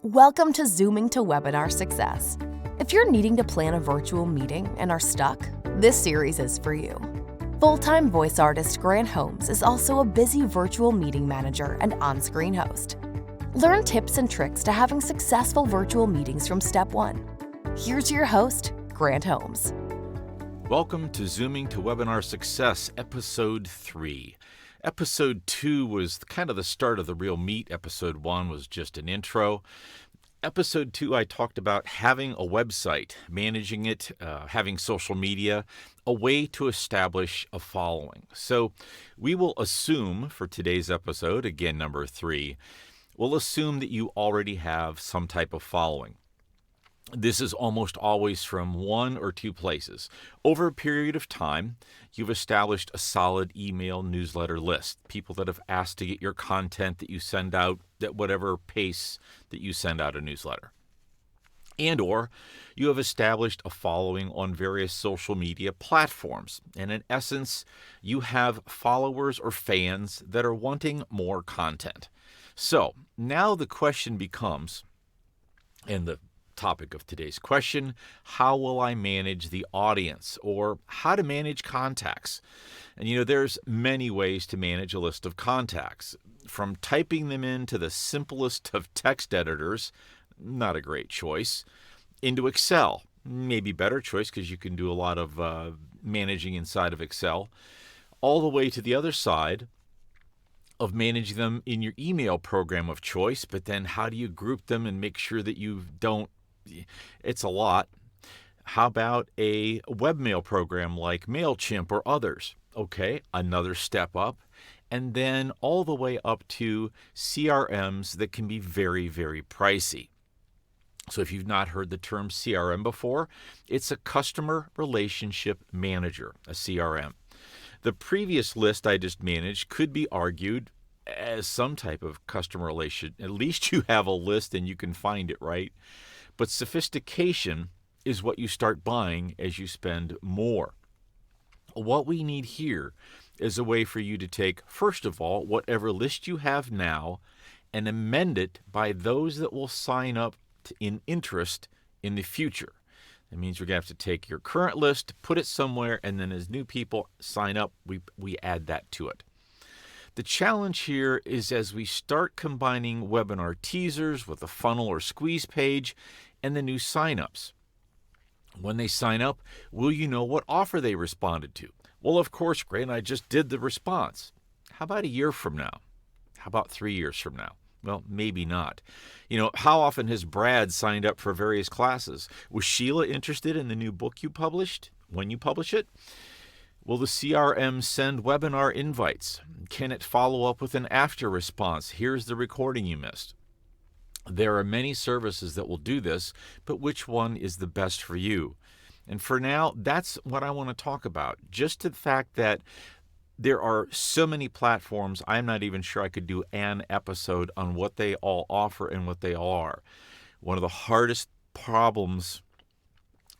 Welcome to Zooming to Webinar Success. If you're needing to plan a virtual meeting and are stuck, this series is for you. Full-time voice artist Grant Holmes is also a busy virtual meeting manager and on-screen host. Learn tips and tricks to having successful virtual meetings from step one. Here's your host, Grant Holmes. Welcome to Zooming to Webinar Success, Episode 3. Episode 2 was kind of the start of the real meat. Episode 1 was just an intro. Episode 2, I talked about having a website, managing it, having social media, a way to establish a following. So we will assume for today's episode, again, number 3, we'll assume that you already have some type of following. This is almost always from one or two places. Over a period of time, you've established a solid email newsletter list. People that have asked to get your content that you send out at whatever pace that you send out a newsletter. And or you have established a following on various social media platforms. And in essence, you have followers or fans that are wanting more content. So now the question becomes, and the topic of today's question, how will I manage the audience, or how to manage contacts? And there's many ways to manage a list of contacts, from typing them into the simplest of text editors, not a great choice, into Excel, maybe better choice because you can do a lot of managing inside of Excel, all the way to the other side of managing them in your email program of choice. But then how do you group them and make sure that you don't, it's a lot. How about a webmail program like MailChimp or others? Okay, another step up. And then all the way up to CRMs that can be very, very pricey. So if you've not heard the term CRM before, it's a customer relationship manager, a CRM. The previous list I just managed could be argued as some type of customer relation. At least you have a list and you can find it, right? But sophistication is what you start buying as you spend more. What we need here is a way for you to take, first of all, whatever list you have now and amend it by those that will sign up in interest in the future. That means we're going to have to take your current list, put it somewhere, and then as new people sign up, we add that to it. The challenge here is as we start combining webinar teasers with a funnel or squeeze page and the new signups. When they sign up, will you know what offer they responded to? Well, of course, Grant, I just did the response. How about a year from now? How about 3 years from now? Well, maybe not. How often has Brad signed up for various classes? Was Sheila interested in the new book you published when you publish it? Will the CRM send webinar invites? Can it follow up with an after response? Here's the recording you missed. There are many services that will do this, but which one is the best for you? And for now, that's what I want to talk about. Just the fact that there are so many platforms, I'm not even sure I could do an episode on what they all offer and what they all are. One of the hardest problems,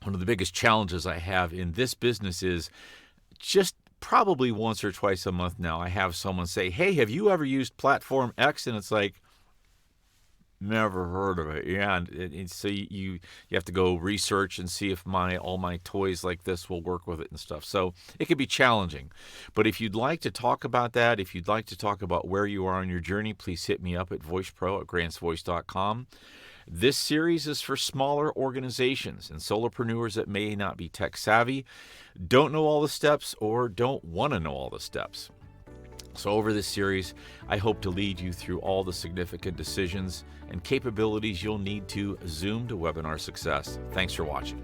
one of the biggest challenges I have in this business is just probably once or twice a month now, I have someone say, hey, have you ever used Platform X? And it's like, never heard of it. Yeah, and so you have to go research and see if all my toys like this will work with it and stuff. So it can be challenging. But if you'd like to talk about that, if you'd like to talk about where you are on your journey, please hit me up at voicepro@grantsvoice.com. This series is for smaller organizations and solopreneurs that may not be tech savvy, don't know all the steps, or don't want to know all the steps. So over this series, I hope to lead you through all the significant decisions and capabilities you'll need to Zoom to webinar success. Thanks for watching.